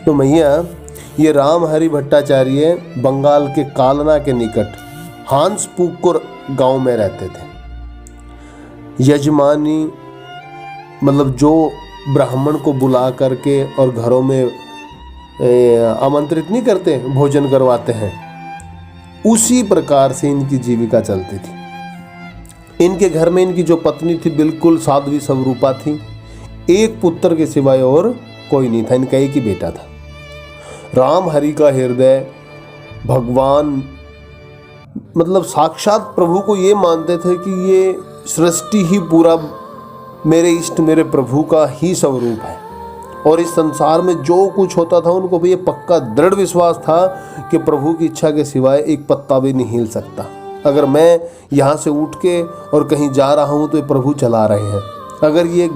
तो मैया ये राम हरि भट्टाचार्य बंगाल के कालना के निकट हांसपुकुर गांव में रहते थे। यजमानी मतलब जो ब्राह्मण को बुला करके और घरों में आमंत्रित नहीं करते, भोजन करवाते हैं, उसी प्रकार से इनकी जीविका चलती थी। इनके घर में इनकी जो पत्नी थी बिल्कुल साध्वी स्वरूपा थी। एक पुत्र के सिवाय और कोई नहीं था, इनका एक ही बेटा था। राम हरि का हृदय भगवान मतलब साक्षात प्रभु को ये मानते थे कि ये सृष्टि ही पूरा मेरे इष्ट मेरे प्रभु का ही स्वरूप है, और इस संसार में जो कुछ होता था उनको भी ये पक्का दृढ़ विश्वास था कि प्रभु की इच्छा के सिवाय एक पत्ता भी नहीं हिल सकता। अगर मैं यहाँ से उठ के और कहीं जा रहा हूँ तो ये प्रभु चला रहे हैं। अगर ये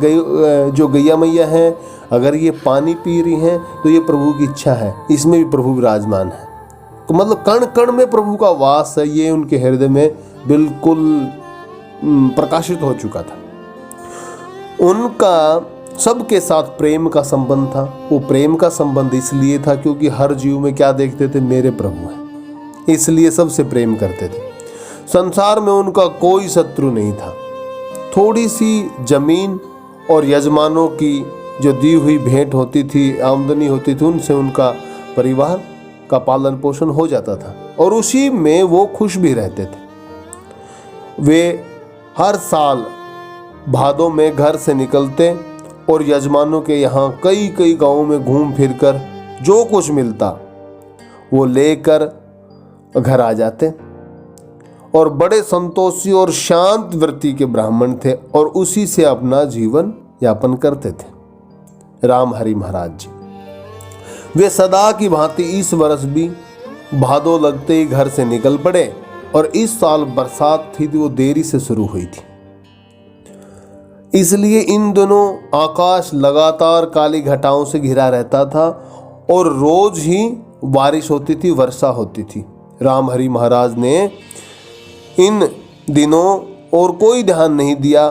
जो गैया मैया है अगर ये पानी पी रही हैं तो ये प्रभु की इच्छा है, इसमें भी प्रभु विराजमान है। तो मतलब कण कण में प्रभु का वास है, ये उनके हृदय में बिल्कुल प्रकाशित हो चुका था। उनका सबके साथ प्रेम का संबंध था। वो प्रेम का संबंध इसलिए था क्योंकि हर जीव में क्या देखते थे, मेरे प्रभु हैं, इसलिए सबसे प्रेम करते थे। संसार में उनका कोई शत्रु नहीं था। थोड़ी सी जमीन और यजमानों की जो दी हुई भेंट होती थी, आमदनी होती थी, उनसे उनका परिवार का पालन पोषण हो जाता था और उसी में वो खुश भी रहते थे। वे हर साल भादों में घर से निकलते और यजमानों के यहाँ कई कई गांवों में घूम फिरकर जो कुछ मिलता वो लेकर घर आ जाते, और बड़े संतोषी और शांत वृत्ति के ब्राह्मण थे और उसी से अपना जीवन यापन करते थे। राम हरि महाराज जी वे सदा की भांति इस वर्ष भी भादों लगते ही घर से निकल पड़े, और इस साल बरसात थी तो वो देरी से शुरू हुई थी, इसलिए इन दिनों आकाश लगातार काली घटाओं से घिरा रहता था और रोज ही बारिश होती थी, वर्षा होती थी। राम हरि महाराज ने इन दिनों और कोई ध्यान नहीं दिया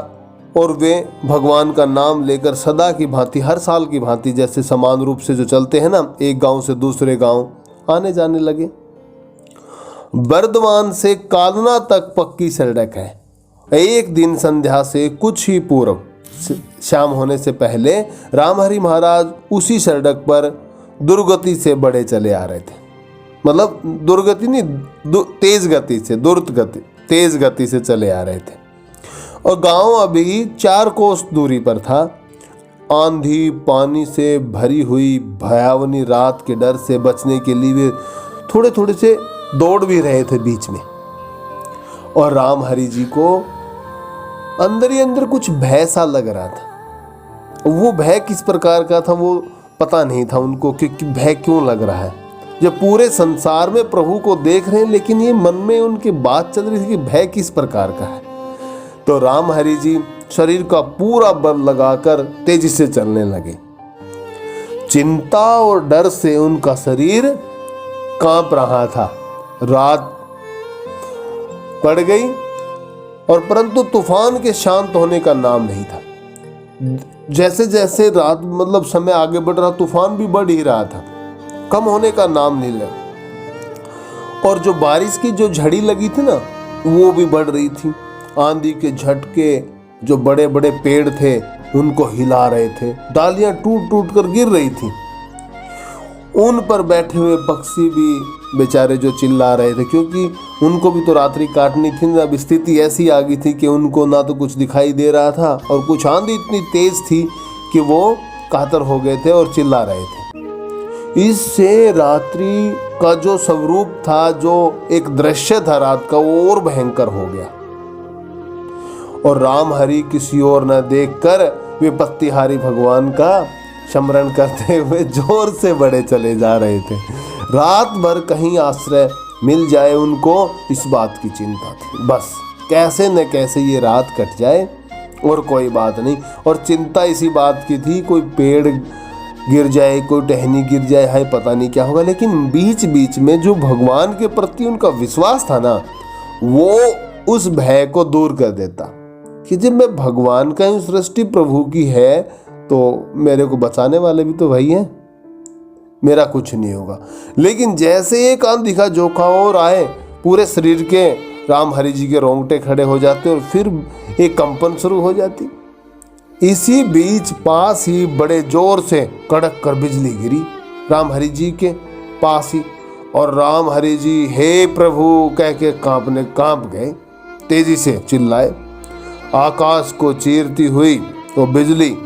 और वे भगवान का नाम लेकर सदा की भांति, हर साल की भांति, जैसे समान रूप से जो चलते हैं ना, एक गांव से दूसरे गांव आने जाने लगे। बर्दवान से कालना तक पक्की सड़क है। एक दिन संध्या से कुछ ही पूर्व, शाम होने से पहले, राम हरि महाराज उसी सड़क पर दुर्गति से बढ़े चले आ रहे थे। मतलब दुर्गति नहीं, तेज गति से, दुर्त गति, तेज गति से चले आ रहे थे, और गांव अभी 4 कोस दूरी पर था। आंधी पानी से भरी हुई भयावनी रात के डर से बचने के लिए वे थोड़े थोड़े से दौड़ भी रहे थे बीच में, और राम हरि जी को अंदर ही अंदर कुछ भय सा लग रहा था। वो भय किस प्रकार का था वो पता नहीं था उनको कि भय क्यों लग रहा है। जब पूरे संसार में प्रभु को देख रहे हैं, लेकिन ये मन में उनकी बात चल रही थी कि भय किस प्रकार का है। तो राम हरि जी शरीर का पूरा बल लगाकर तेजी से चलने लगे। चिंता और डर से उनका शरीर कांप रहा था। रात पड़ गई और परंतु तूफान के शांत होने का नाम नहीं था। जैसे जैसे रात मतलब समय आगे बढ़ रहा, तूफान भी बढ़ ही रहा था, कम होने का नाम नहीं लगा। और जो बारिश की जो झड़ी लगी थी ना, वो भी बढ़ रही थी। आंधी के झटके जो बड़े बड़े पेड़ थे उनको हिला रहे थे, डालियां टूट टूट कर गिर रही थी। उन पर बैठे हुए पक्षी भी बेचारे जो चिल्ला रहे थे, क्योंकि उनको भी तो रात्रि काटनी थी ना। अब स्थिति ऐसी आ गई थी कि उनको ना तो कुछ दिखाई दे रहा था, और कुछ आंधी इतनी तेज थी कि वो कातर हो गए थे और चिल्ला रहे थे। इससे रात्रि का जो स्वरूप था, जो एक दृश्य था रात का, वो और भयंकर हो गया। और राम हरि किसी और न देखकर वे पत्तिहारी भगवान का स्मरण करते हुए जोर से बढ़े चले जा रहे थे। रात भर कहीं आश्रय मिल जाए उनको, इस बात की चिंता थी। बस कैसे न कैसे ये रात कट जाए और कोई बात नहीं। और चिंता इसी बात की थी, कोई पेड़ गिर जाए, कोई टहनी गिर जाए, है पता नहीं क्या होगा। लेकिन बीच बीच में जो भगवान के प्रति उनका विश्वास था ना, वो उस भय को दूर कर देता कि जब मैं भगवान का हूँ, सृष्टि प्रभु की है, तो मेरे को बचाने वाले भी तो वही हैं। मेरा कुछ नहीं होगा। लेकिन जैसे एक अनदिखा जोखा और आए, पूरे शरीर के राम हरि जी के रोंगटे खड़े हो जाते और फिर एक कंपन शुरू हो जाती। इसी बीच पास ही बड़े जोर से कड़क कर बिजली गिरी राम हरि जी के पास ही, और राम हरि जी हे प्रभु कह के कांप गए, तेजी से चिल्लाए। आकाश को चीरती हुई वो बिजली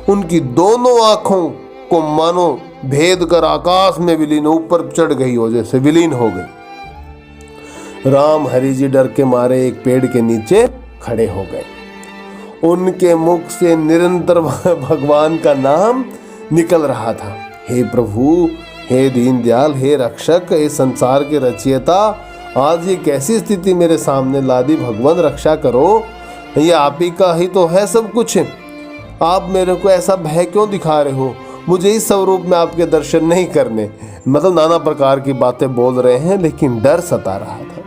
उनकी दोनों आंखों को मानो भेद कर आकाश में विलीन ऊपर चढ़ गई हो, जैसे विलीन हो गई। राम हरि जी डर के मारे एक पेड़ के नीचे खड़े हो गए। उनके मुख से निरंतर भगवान का नाम निकल रहा था, हे प्रभु, हे दीनदयाल, हे रक्षक, हे संसार के रचयिता, आज ये कैसी स्थिति मेरे सामने ला दी, भगवान रक्षा करो, ये आप ही का ही तो है सब कुछ। आप मेरे को ऐसा भय क्यों दिखा रहे हो, मुझे इस स्वरूप में आपके दर्शन नहीं करने। मतलब नाना प्रकार की बातें बोल रहे हैं, लेकिन डर सता रहा था।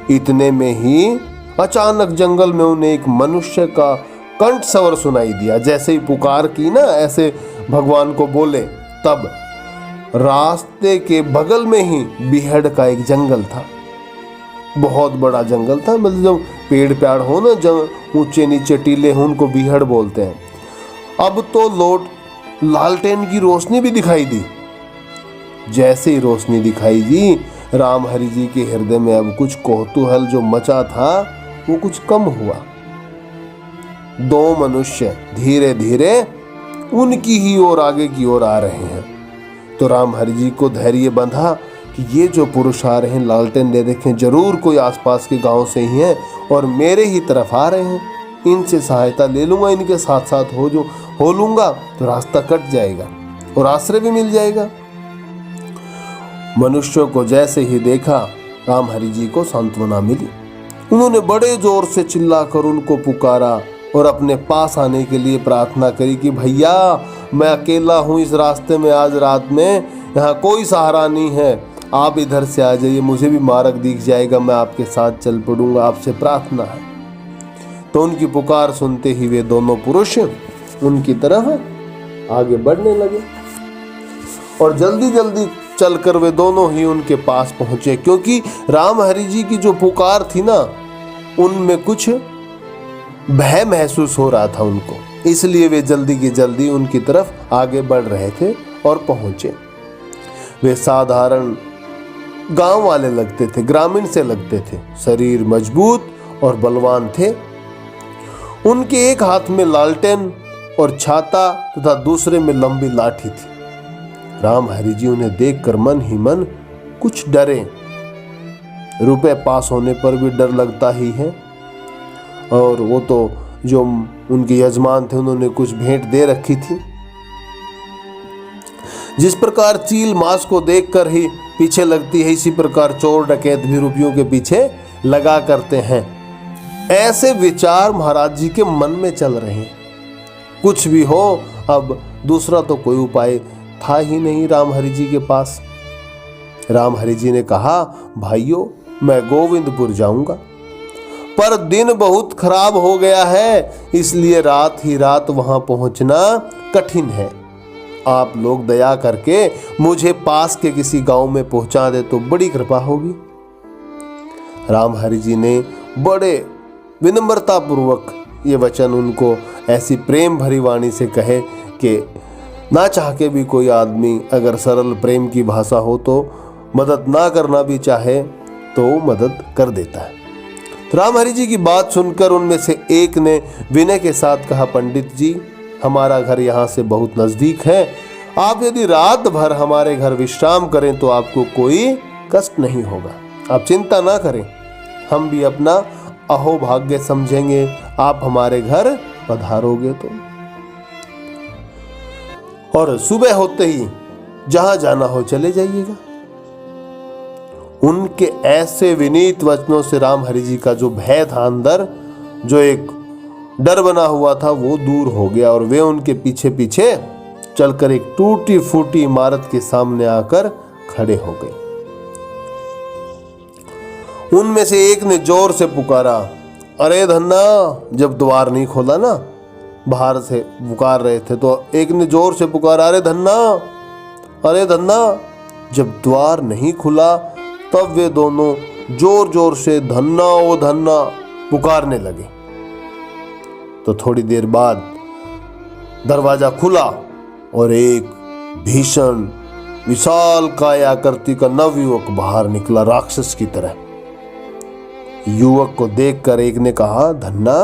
इतने में ही अचानक जंगल में उन्हें एक मनुष्य का कंठ स्वर सुनाई दिया। जैसे ही पुकार की ना, ऐसे भगवान को बोले, तब रास्ते के बगल में ही बीहड़ का एक जंगल था। बहुत बड़ा जंगल था, मतलब जब पेड़ पेड़ हो ना, जब ऊंचे नीचे टीले हो, उनको बीहड़ बोलते हैं। अब तो लालटेन की रोशनी भी दिखाई दी। जैसे ही रोशनी दिखाई दी, राम हरि जी के हृदय में अब कुछ कौतूहल जो मचा था वो कुछ कम हुआ। दो मनुष्य धीरे धीरे उनकी ही ओर आगे की ओर आ रहे हैं। तो राम हरि जी को धैर्य बंधा कि ये जो पुरुष आ रहे हैं लालटेन ले रखे, जरूर कोई आसपास के गांव से ही हैं और मेरे ही तरफ आ रहे हैं। इनसे सहायता ले लूंगा, इनके साथ साथ हो लूंगा तो रास्ता कट जाएगा और आश्रय भी मिल जाएगा। मनुष्यों को जैसे ही देखा, राम हरि जी को सांत्वना मिली। उन्होंने बड़े जोर से चिल्लाकर उनको पुकारा और अपने पास आने के लिए प्रार्थना करी कि भैया, मैं अकेला हूँ इस रास्ते में, आज रात में यहाँ कोई सहारा नहीं है, आप इधर से आ जाइए, मुझे भी मार्ग दिख जाएगा, मैं आपके साथ चल पड़ूंगा, आपसे प्रार्थना है। तो उनकी पुकार सुनते ही वे दोनों पुरुष उनकी तरफ आगे बढ़ने लगे और जल्दी जल्दी चलकर वे दोनों ही उनके पास पहुंचे, क्योंकि राम हरि जी की जो पुकार थी ना, उनमें कुछ भय महसूस हो रहा था उनको, इसलिए वे जल्दी की जल्दी उनकी तरफ आगे बढ़ रहे थे और पहुंचे। वे साधारण गांव वाले लगते थे, ग्रामीण से लगते थे, शरीर मजबूत और बलवान थे। उनके एक हाथ में लालटेन और छाता तथा दूसरे में लंबी लाठी थी। राम हरि जी उन्हें देखकर मन ही मन कुछ डरे। रुपए पास होने पर भी डर लगता ही है, और वो तो जो उनके यजमान थे उन्होंने कुछ भेंट दे रखी थी। जिस प्रकार चील मांस को देखकर ही पीछे लगती है, इसी प्रकार चोर डकैत भी रुपयों के पीछे लगा करते हैं। ऐसे विचार महाराज जी के मन में चल रहे हैं। कुछ भी हो, अब दूसरा तो कोई उपाय था ही नहीं राम हरि जी के पास। राम हरि जी ने कहा, भाइयों, मैं गोविंदपुर जाऊंगा, पर दिन बहुत खराब हो गया है, इसलिए रात ही रात वहां पहुंचना कठिन है। आप लोग दया करके मुझे पास के किसी गांव में पहुंचा दे तो बड़ी कृपा होगी। राम हरि जी ने बड़े विनम्रता पूर्वक ये वचन उनको ऐसी प्रेम भरी वाणी से कहे कि ना चाह के भी कोई आदमी अगर सरल प्रेम की भाषा हो तो मदद ना करना भी चाहे तो मदद कर देता है। तो राम हरि जी की बात सुनकर उनमें से एक ने विनय के साथ कहा, पंडित जी, हमारा घर यहाँ से बहुत नज़दीक है, आप यदि रात भर हमारे घर विश्राम करें तो आपको कोई कष्ट नहीं होगा, आप चिंता ना करें, हम भी अपना अहोभाग्य समझेंगे आप हमारे घर पधारोगे तो। और सुबह होते ही जहां जाना हो चले जाइएगा। उनके ऐसे विनीत वचनों से राम हरि जी का जो भय था अंदर, जो एक डर बना हुआ था, वो दूर हो गया और वे उनके पीछे पीछे चलकर एक टूटी फूटी इमारत के सामने आकर खड़े हो गए। उनमें से एक ने जोर से पुकारा, अरे धन्ना, जब द्वार नहीं खोला ना, बाहर से पुकार रहे थे, तो एक ने जोर से पुकारा, अरे धन्ना, अरे धन्ना। जब द्वार नहीं खुला तब वे दोनों जोर जोर से धन्ना ओ धन्ना पुकारने लगे। तो थोड़ी देर बाद दरवाजा खुला और एक भीषण विशाल कायाकृति का नवयुवक बाहर निकला, राक्षस की तरह। युवक को देखकर एक ने कहा, धन्ना,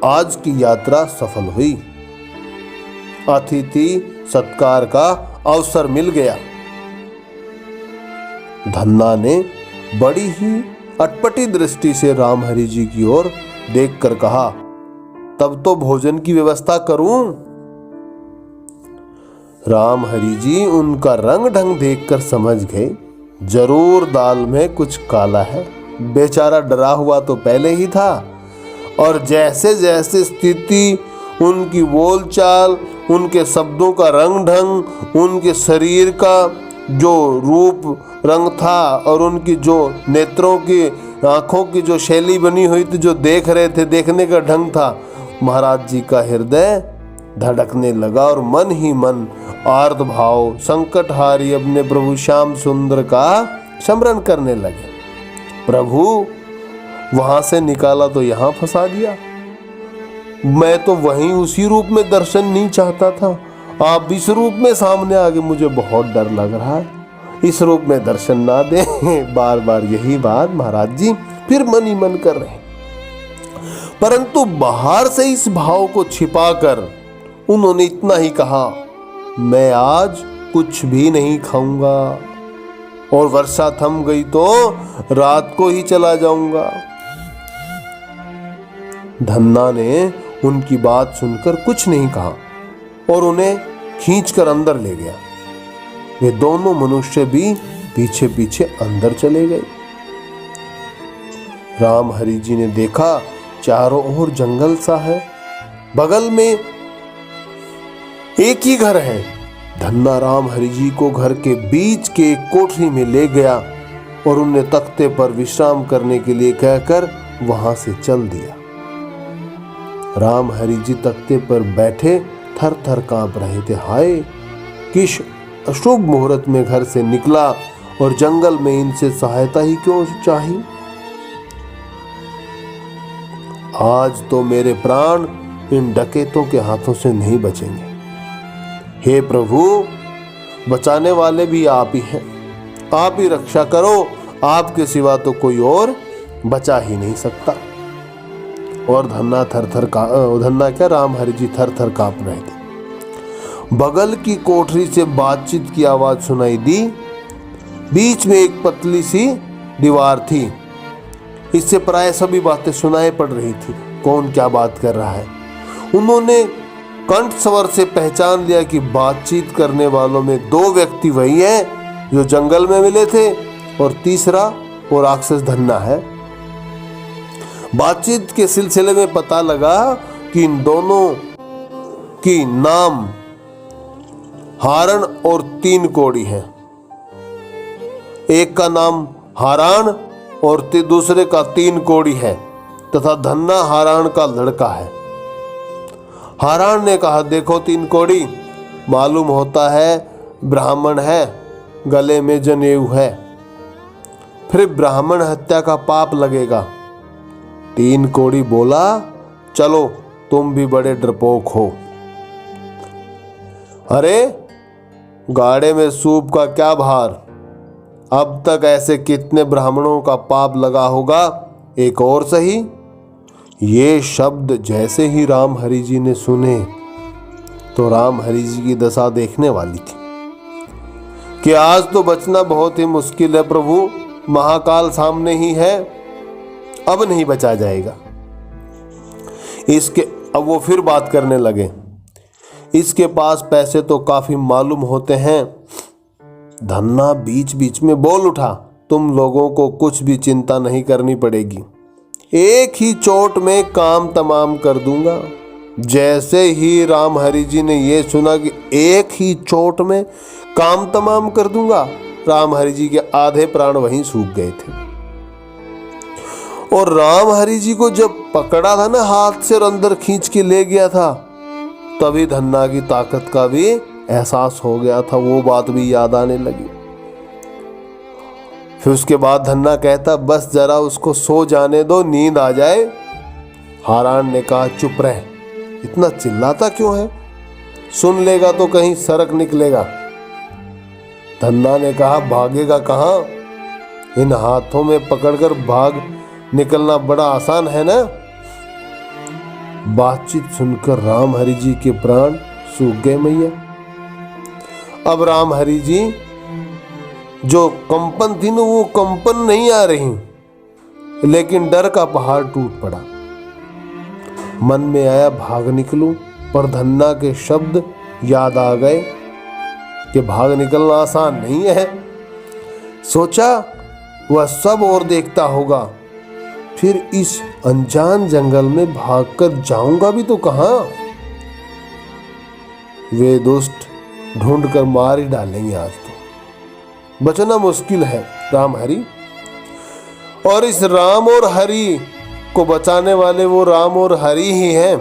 आज की यात्रा सफल हुई, अतिथि सत्कार का अवसर मिल गया। धन्ना ने बड़ी ही अटपटी दृष्टि से रामहरि जी की ओर देखकर कहा, तब तो भोजन की व्यवस्था करूं। रामहरि जी उनका रंग ढंग देखकर समझ गए, जरूर दाल में कुछ काला है। बेचारा डरा हुआ तो पहले ही था, और जैसे जैसे स्थिति, उनकी बोलचाल, उनके शब्दों का रंग ढंग, उनके शरीर का जो रूप रंग था और उनकी जो नेत्रों की, आंखों की जो शैली बनी हुई थी, जो देख रहे थे, देखने का ढंग था, महाराज जी का हृदय धड़कने लगा और मन ही मन आर्त भाव संकटहारी अपने प्रभु श्याम सुंदर का स्मरण करने लगे। प्रभु, वहां से निकाला तो यहां फंसा दिया। मैं तो वहीं उसी रूप में दर्शन नहीं चाहता था, आप इस रूप में सामने आगे मुझे बहुत डर लग रहा है, इस रूप में दर्शन ना दे। बार बार यही बात महाराज जी फिर मन ही मन कर रहे हैं। परंतु बाहर से इस भाव को छिपाकर उन्होंने इतना ही कहा, मैं आज कुछ भी नहीं खाऊंगा, और वर्षा थम गई तो रात को ही चला जाऊंगा। धन्ना ने उनकी बात सुनकर कुछ नहीं कहा और उन्हें खींचकर अंदर ले गया। वे दोनों मनुष्य भी पीछे पीछे अंदर चले गए। रामहरि जी ने देखा चारों ओर जंगल सा है, बगल में एक ही घर है। धन्ना रामहरि जी को घर के बीच के कोठरी में ले गया और उन्हें तख्ते पर विश्राम करने के लिए कहकर वहां से चल दिया। रामहरि जी तख्ते पर बैठे थर थर कांप रहे थे। हाय, किस अशुभ मुहूर्त में घर से निकला और जंगल में इनसे सहायता ही क्यों चाहिए। आज तो मेरे प्राण इन डकैतों के हाथों से नहीं बचेंगे। हे प्रभु, बचाने वाले भी आप ही हैं, आप ही रक्षा करो, आपके सिवा तो कोई और बचा ही नहीं सकता। और धन्ना रामहरि जी थर थर कांप रहे थे। बगल की कोठरी से बातचीत की आवाज सुनाई दी। बीच में एक पतली सी दीवार थी, इससे प्राय सभी बातें सुनाई पड़ रही थी। कौन क्या बात कर रहा है, उन्होंने कंठ स्वर से पहचान लिया कि बातचीत करने वालों में दो व्यक्ति वही हैं जो जंगल में मिले थे, और तीसरा वो राक्षस धन्ना है। बातचीत के सिलसिले में पता लगा कि इन दोनों की नाम हारण और तीन कोड़ी है। एक का नाम हारान और दूसरे का तीन कोड़ी है, तथा धन्ना हारान का लड़का है। हारान ने कहा, देखो तीन कोड़ी, मालूम होता है ब्राह्मण है, गले में जनेऊ है, फिर ब्राह्मण हत्या का पाप लगेगा। तीन कोड़ी बोला, चलो तुम भी बड़े डरपोक हो। अरे गाड़े में सूप का क्या भार, अब तक ऐसे कितने ब्राह्मणों का पाप लगा होगा, एक और सही। ये शब्द जैसे ही रामहरि जी ने सुने तो रामहरि जी की दशा देखने वाली थी कि आज तो बचना बहुत ही मुश्किल है प्रभु, महाकाल सामने ही है, अब नहीं बचा जाएगा। अब वो फिर बात करने लगे, इसके पास पैसे तो काफी मालूम होते हैं। धन्ना बीच बीच में बोल उठा, तुम लोगों को कुछ भी चिंता नहीं करनी पड़ेगी, एक ही चोट में काम तमाम कर दूंगा। जैसे ही रामहरि जी ने ये सुना कि एक ही चोट में काम तमाम कर दूंगा, रामहरि जी के आधे प्राण वहीं सूख गए थे। और रामहरि जी को जब पकड़ा था ना हाथ से और अंदर खींच के ले गया था, तभी धन्ना की ताकत का भी एहसास हो गया था वो बात भी याद आने लगी। फिर उसके बाद धन्ना कहता बस जरा उसको सो जाने दो, नींद आ जाए। हारान ने कहा चुप रह, इतना चिल्लाता क्यों है, सुन लेगा तो कहीं सरक निकलेगा। धन्ना ने कहा भागेगा कहाँ, इन हाथों में पकड़कर भाग निकलना बड़ा आसान है ना। बातचीत सुनकर राम हरि जी के प्राण सूख गए मैया। अब राम हरि जी जो कंपन थी ना वो कंपन नहीं आ रही, लेकिन डर का पहाड़ टूट पड़ा। मन में आया भाग निकलूं, पर धन्ना के शब्द याद आ गए कि भाग निकलना आसान नहीं है। सोचा वह सब और देखता होगा, फिर इस अनजान जंगल में भागकर जाऊंगा भी तो कहां, वे दुष्ट ढूंढ कर मार ही डालेंगे। आज तो बचना मुश्किल है राम हरि, और इस राम और हरि को बचाने वाले वो राम और हरि ही हैं,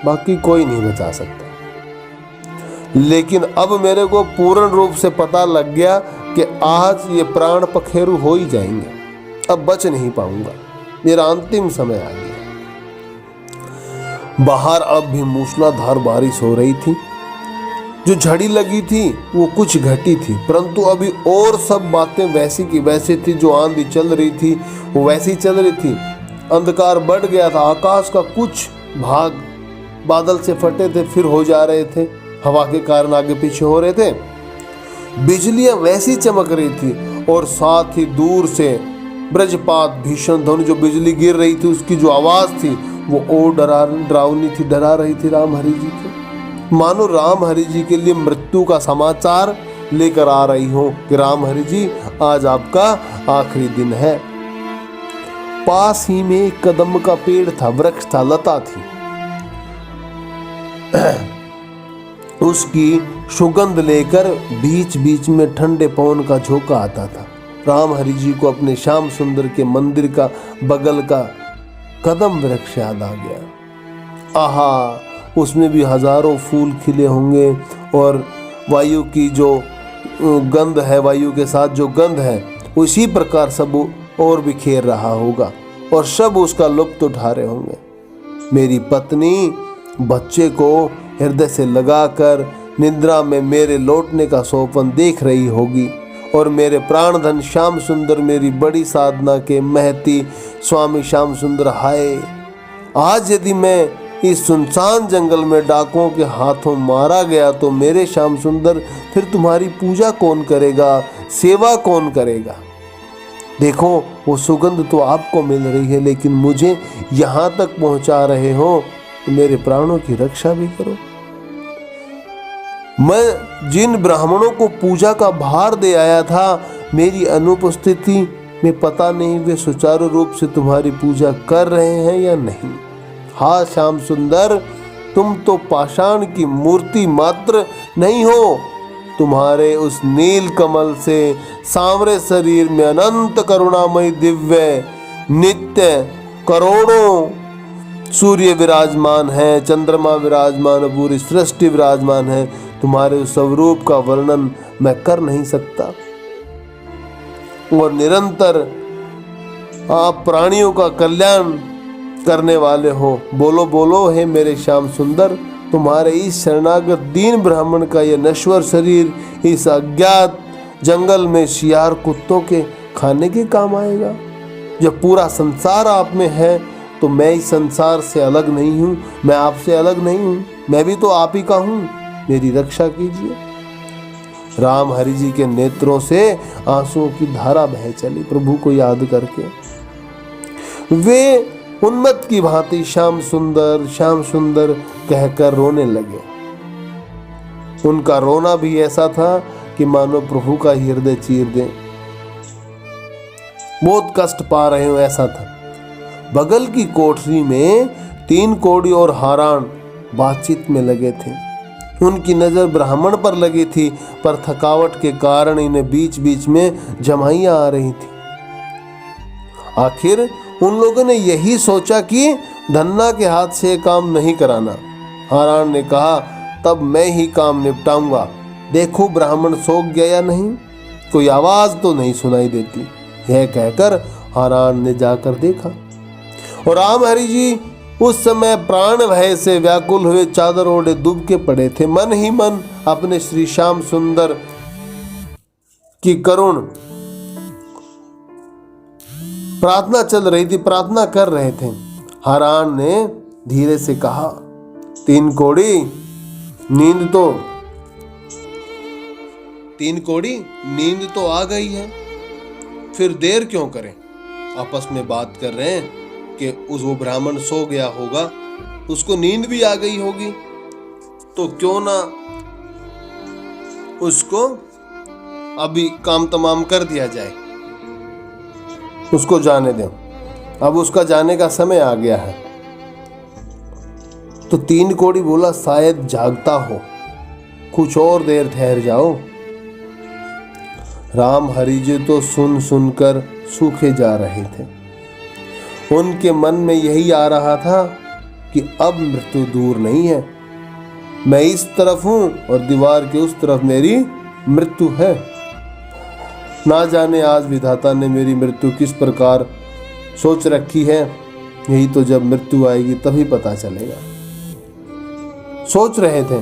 बाकी कोई नहीं बचा सकता। लेकिन अब मेरे को पूर्ण रूप से पता लग गया कि आज ये प्राण पखेरु हो ही जाएंगे, अब बच नहीं पाऊंगा, मेरा अंतिम समय आ गया। बाहर अब भी मूसलाधार बारिश हो रही थी। जो झड़ी लगी थी वो कुछ घटी थी, परंतु अभी और सब बातें वैसी की वैसी थी। जो आंधी चल रही थी वो वैसी चल रही थी। अंधकार बढ़ गया था, आकाश का कुछ भाग बादल से फटे थे, फिर हो जा रहे थे, हवा के कारण आगे पीछे हो रहे थे। बिजलियां वैसी चमक रही थी, और साथ ही दूर से वज्रपात भीषण ध्वनि, जो बिजली गिर रही थी उसकी जो आवाज थी वो और डरावनी थी, डरा रही थी राम हरि जी को। मानो राम हरि जी के लिए मृत्यु का समाचार लेकर आ रही हो कि राम हरि जी आज आपका आखिरी दिन है। पास ही में एक कदम का पेड़ था, वृक्ष था, लता थी। उसकी सुगंध लेकर बीच बीच में ठंडे पवन का झोंका आता था। राम हरि जी को अपने श्याम सुंदर के मंदिर का बगल का कदम वृक्ष याद आ गया। आहा, उसमें भी हजारों फूल खिले होंगे, और वायु की जो गंध है, वायु के साथ जो गंध है, उसी प्रकार सब और बिखेर रहा होगा, और सब उसका लुत्फ उठा रहे होंगे। मेरी पत्नी बच्चे को हृदय से लगाकर निद्रा में मेरे लौटने का सौपन देख रही होगी, और मेरे प्राणधन श्याम सुंदर, मेरी बड़ी साधना के महती स्वामी श्याम सुंदर, हाय आज यदि मैं इस सुनसान जंगल में डाकुओं के हाथों मारा गया तो मेरे श्याम सुंदर फिर तुम्हारी पूजा कौन करेगा, सेवा कौन करेगा। देखो वो सुगंध तो आपको मिल रही है, लेकिन मुझे यहाँ तक पहुँचा रहे हो तो मेरे प्राणों की रक्षा भी करो। मैं जिन ब्राह्मणों को पूजा का भार दे आया था, मेरी अनुपस्थिति में पता नहीं वे सुचारू रूप से तुम्हारी पूजा कर रहे हैं या नहीं। हाँ श्याम सुंदर, तुम तो पाषाण की मूर्ति मात्र नहीं हो, तुम्हारे उस नील कमल से सांवरे शरीर में अनंत करुणामयी दिव्य नित्य करोड़ों सूर्य विराजमान है, चंद्रमा विराजमान, पूरी सृष्टि विराजमान है। तुम्हारे उस स्वरूप का वर्णन मैं कर नहीं सकता, और निरंतर आप प्राणियों का कल्याण करने वाले हो। बोलो बोलो हे मेरे श्याम सुंदर, तुम्हारे इस शरणागत दीन ब्राह्मण का यह नश्वर शरीर इस अज्ञात जंगल में शियार कुत्तों के खाने के काम आएगा। जब पूरा संसार आप में है तो मैं इस संसार से अलग नहीं हूँ, मैं आपसे अलग नहीं हूँ, मैं भी तो आप ही का हूँ, मेरी रक्षा कीजिए। राम हरि जी के नेत्रों से आंसुओं की धारा बह चली प्रभु को याद करके। वे उन्मत्त की भांति श्याम सुंदर कहकर रोने लगे। उनका रोना भी ऐसा था कि मानो प्रभु का हृदय चीर दे, बहुत कष्ट पा रहे हो ऐसा था। बगल की कोठरी में 3 कोड़ी और हारान बातचीत में लगे थे। उनकी नजर ब्राह्मण पर लगी थी, पर थकावट के कारण इन्हें बीच बीच में जमाइयां आ रही थी। आखिर उन लोगों ने यही सोचा कि धन्ना के हाथ से काम नहीं कराना। हारान ने कहा, तब मैं ही काम निपटाऊंगा। देखो ब्राह्मण सो गया या नहीं, कोई आवाज तो नहीं सुनाई देती। यह कहकर हारान ने जाकर देखा और राम हरि जी उस समय प्राण भय से व्याकुल हुए चादर ओढ़े दुब के पड़े थे। मन ही मन अपने श्री श्याम सुंदर की करुण प्रार्थना चल रही थी, प्रार्थना कर रहे थे। हारान ने धीरे से कहा, तीन कोड़ी नींद तो आ गई है, फिर देर क्यों करें। आपस में बात कर रहे हैं कि वो ब्राह्मण सो गया होगा, उसको नींद भी आ गई होगी, तो क्यों ना उसको अभी काम तमाम कर दिया जाए, उसको जाने दें, अब उसका जाने का समय आ गया है। तो तीन कोड़ी बोला, शायद जागता हो, कुछ और देर ठहर जाओ। राम हरि जी तो सुन सुनकर सूखे जा रहे थे। उनके मन में यही आ रहा था कि अब मृत्यु दूर नहीं है, मैं इस तरफ हूं और दीवार के उस तरफ मेरी मृत्यु है। ना जाने आज विधाता ने मेरी मृत्यु किस प्रकार सोच रखी है, यही तो जब मृत्यु आएगी तभी पता चलेगा। सोच रहे थे,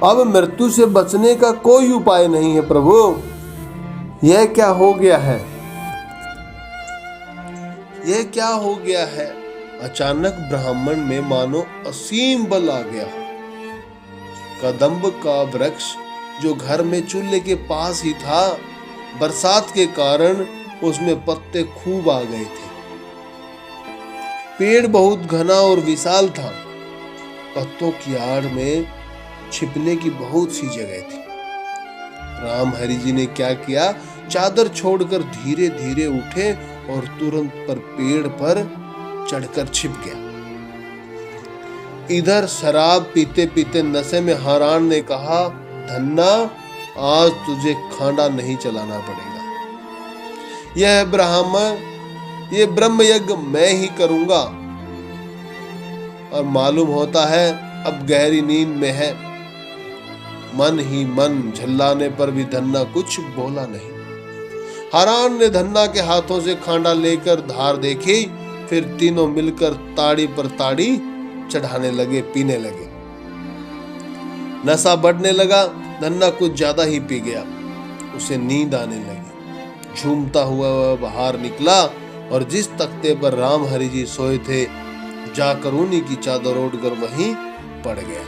अब मृत्यु से बचने का कोई उपाय नहीं है प्रभु, यह क्या हो गया है, यह क्या हो गया है। अचानक ब्राह्मण में मानो असीम बल आ गया। कदम्ब का वृक्ष जो घर में चूल्हे के पास ही था, बरसात के कारण उसमें पत्ते खूब आ गए थे। पेड़ बहुत घना और विशाल था, पत्तों की आड़ में छिपने की बहुत सी जगह थी। राम हरि जी ने क्या किया, चादर छोड़कर धीरे धीरे उठे और तुरंत पर पेड़ पर चढ़कर छिप गया। इधर शराब पीते पीते नशे में हारान ने कहा, धन्ना आज तुझे खांडा नहीं चलाना पड़ेगा, ये ब्रह्म यज्ञ मैं ही करूंगा। और मालूम होता है अब गहरी नींद में है। मन ही मन झल्लाने पर भी धन्ना कुछ बोला नहीं। हारान ने धन्ना के हाथों से खांडा लेकर धार देखी, फिर तीनों मिलकर ताड़ी पर ताड़ी चढ़ाने लगे, पीने लगे। नशा बढ़ने लगा, धन्ना कुछ ज्यादा ही पी गया, उसे नींद आने लगी। झूमता हुआ वह बाहर निकला और जिस तख्ते पर राम हरि जी सोए थे, जाकर उन्हीं की चादर ओढ़कर वहीं पड़ गया।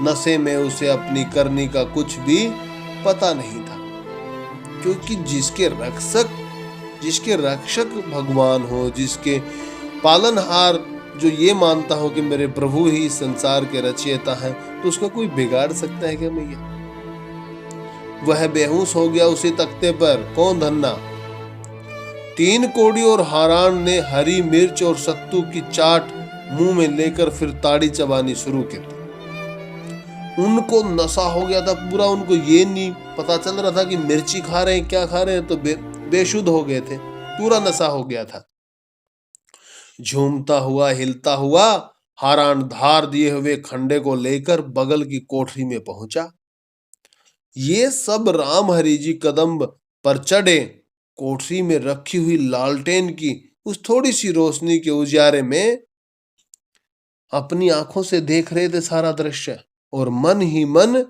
नशे में उसे अपनी करनी का कुछ भी पता नहीं था, क्योंकि जिसके रक्षक भगवान हो, जिसके पालनहार जो ये मानता हो कि मेरे प्रभु ही संसार के रचयिता हैं, तो उसका कोई बिगाड़ सकता है क्या भैया। वह बेहोश हो गया उसी तख्ते पर। कौन, धन्ना। तीन कोड़ी और हारान ने हरी मिर्च और सत्तू की चाट मुंह में लेकर फिर ताड़ी चबानी शुरू की। उनको नशा हो गया था पूरा, उनको ये नहीं पता चल रहा था कि मिर्ची खा रहे हैं क्या खा रहे हैं, तो बेशुद्ध हो गए थे, पूरा नशा हो गया था। झूमता हुआ हिलता हुआ हारान धार दिए हुए खंडे को लेकर बगल की कोठरी में पहुंचा। ये सब राम हरि जी कदम्ब पर चढ़े कोठरी में रखी हुई लालटेन की उस थोड़ी सी रोशनी के उजारे में अपनी आंखों से देख रहे थे सारा दृश्य, और मन ही मन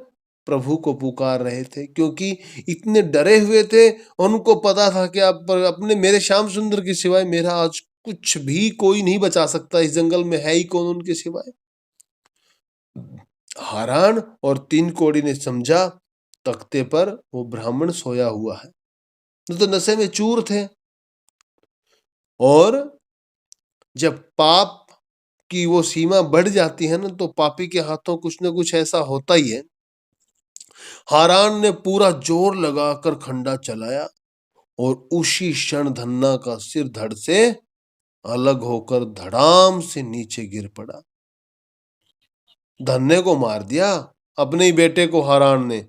प्रभु को पुकार रहे थे, क्योंकि इतने डरे हुए थे। उनको पता था कि अपने मेरे श्याम सुंदर के सिवाय मेरा आज कुछ भी कोई नहीं बचा सकता, इस जंगल में है ही कौन उनके सिवाय। हारान और तीन कोड़ी ने समझा तख्ते पर वो ब्राह्मण सोया हुआ है, तो नशे में चूर थे। और जब पाप की वो सीमा बढ़ जाती है ना, तो पापी के हाथों कुछ न कुछ ऐसा होता ही है। हारान ने पूरा जोर लगाकर खंडा चलाया और उसी क्षण धन्ना का सिर धड़ से अलग होकर धड़ाम से नीचे गिर पड़ा। धन्ने को मार दिया, अपने ही बेटे को। हारान ने,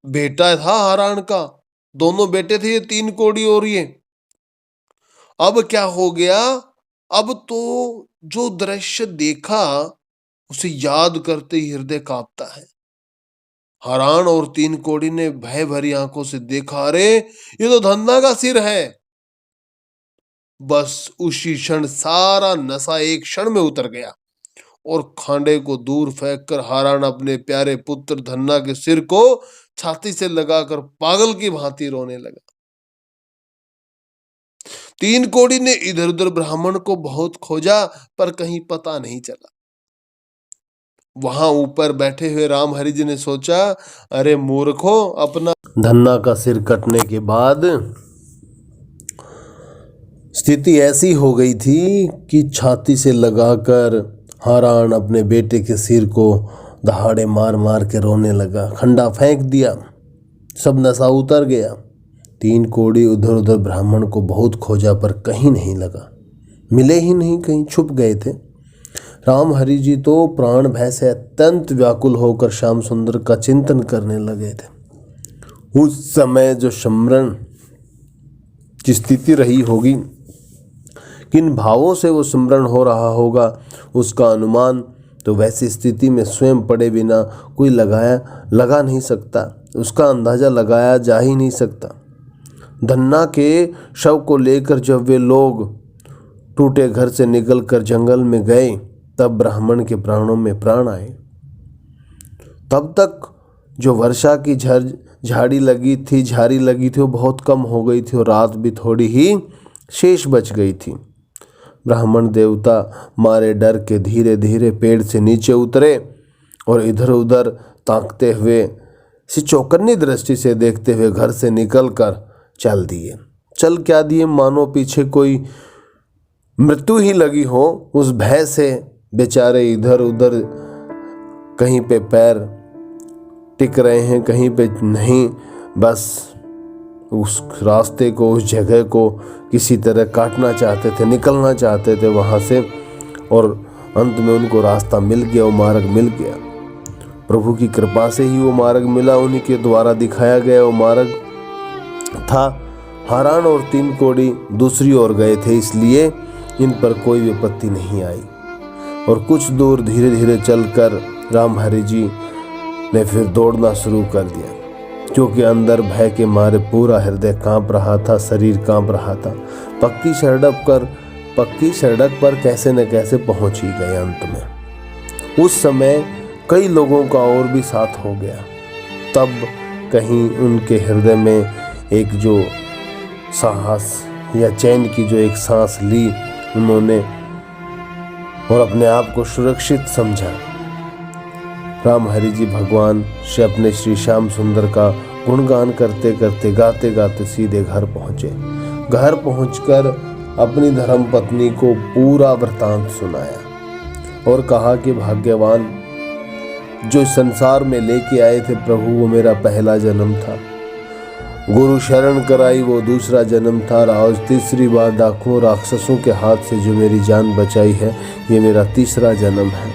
बेटा था हारान का, दोनों बेटे थे, ये तीन कोड़ी और ये। अब क्या हो गया, अब तो जो दृश्य देखा उसे याद करते ही हृदय कांपता है। हारान और तीन कोड़ी ने भय भरी आंखों से देखा, अरे ये तो धन्ना का सिर है। बस उसी क्षण सारा नशा एक क्षण में उतर गया और खांडे को दूर फेंककर हारान अपने प्यारे पुत्र धन्ना के सिर को छाती से लगाकर पागल की भांति रोने लगा। तीन कोड़ी ने इधर उधर ब्राह्मण को बहुत खोजा पर कहीं पता नहीं चला। वहां ऊपर बैठे हुए राम हरि जी ने सोचा, अरे मूर्खो, अपना धन्ना का सिर कटने के बाद स्थिति ऐसी हो गई थी कि छाती से लगाकर हारान अपने बेटे के सिर को दहाड़े मार मार के रोने लगा। खंडा फेंक दिया, सब नशा उतर गया। तीन कोड़ी उधर उधर ब्राह्मण को बहुत खोजा पर कहीं नहीं लगा, मिले ही नहीं, कहीं छुप गए थे। राम हरि जी तो प्राण भय से अत्यंत व्याकुल होकर श्याम सुंदर का चिंतन करने लगे थे। उस समय जो स्मरण की स्थिति रही होगी, किन भावों से वो स्मरण हो रहा होगा, उसका अनुमान तो वैसी स्थिति में स्वयं पड़े बिना कोई लगा नहीं सकता, उसका अंदाजा लगाया जा ही नहीं सकता। धन्ना के शव को लेकर जब वे लोग टूटे घर से निकलकर जंगल में गए, तब ब्राह्मण के प्राणों में प्राण आए। तब तक जो वर्षा की झाड़ी लगी थी वो बहुत कम हो गई थी और रात भी थोड़ी ही शेष बच गई थी। ब्राह्मण देवता मारे डर के धीरे धीरे पेड़ से नीचे उतरे और इधर उधर ताकते हुए, चौकन्नी दृष्टि से देखते हुए घर से निकलकर चल क्या दिए, मानो पीछे कोई मृत्यु ही लगी हो। उस भय से बेचारे इधर उधर, कहीं पे पैर टिक रहे हैं, कहीं पे नहीं, बस उस रास्ते को, उस जगह को किसी तरह काटना चाहते थे, निकलना चाहते थे वहाँ से, और अंत में उनको रास्ता मिल गया, वो मार्ग मिल गया। प्रभु की कृपा से ही वो मार्ग मिला, उन्हीं के द्वारा दिखाया गया वो मार्ग था। हारान और तीन कोड़ी दूसरी ओर गए थे, इसलिए इन पर कोई विपत्ति नहीं आई। और कुछ दूर धीरे धीरे चलकर राम हरि जी ने फिर दौड़ना शुरू कर दिया, क्योंकि अंदर भय के मारे पूरा हृदय कांप रहा था, शरीर कांप रहा था। पक्की सड़क पर कैसे न कैसे पहुंच ही गए अंत में। उस समय कई लोगों का और भी साथ हो गया। तब कहीं उनके हृदय में एक जो साहस या चैन की जो एक सांस ली उन्होंने, और अपने आप को सुरक्षित समझा। राम हरि जी भगवान से अपने श्री श्याम सुंदर का गुणगान करते करते, गाते गाते सीधे घर पहुँचे। घर पहुँचकर अपनी धर्म पत्नी को पूरा वृतांत सुनाया और कहा कि भाग्यवान, जो संसार में लेके आए थे प्रभु, वो मेरा पहला जन्म था। गुरु शरण कराई, वो दूसरा जन्म था। आज तीसरी बार डाकुओं राक्षसों के हाथ से जो मेरी जान बचाई है, ये मेरा तीसरा जन्म है।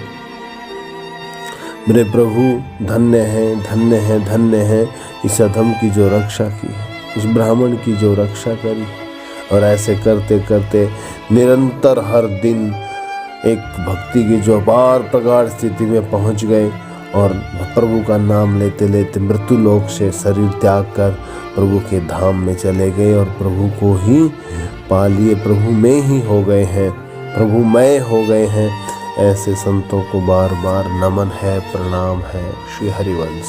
मेरे प्रभु धन्य हैं, धन्य हैं, धन्य हैं इस अधम की जो रक्षा की है, इस ब्राह्मण की जो रक्षा करी। और ऐसे करते करते निरंतर हर दिन एक भक्ति की जो अपार प्रगाढ़ स्थिति में पहुंच गए और प्रभु का नाम लेते लेते मृत्यु लोक से शरीर त्याग कर प्रभु के धाम में चले गए और प्रभु को ही पा लिए, प्रभु में ही हो गए हैं, प्रभुमय हो गए हैं। ऐसे संतों को बार बार नमन है, प्रणाम है। श्री हरिवंश।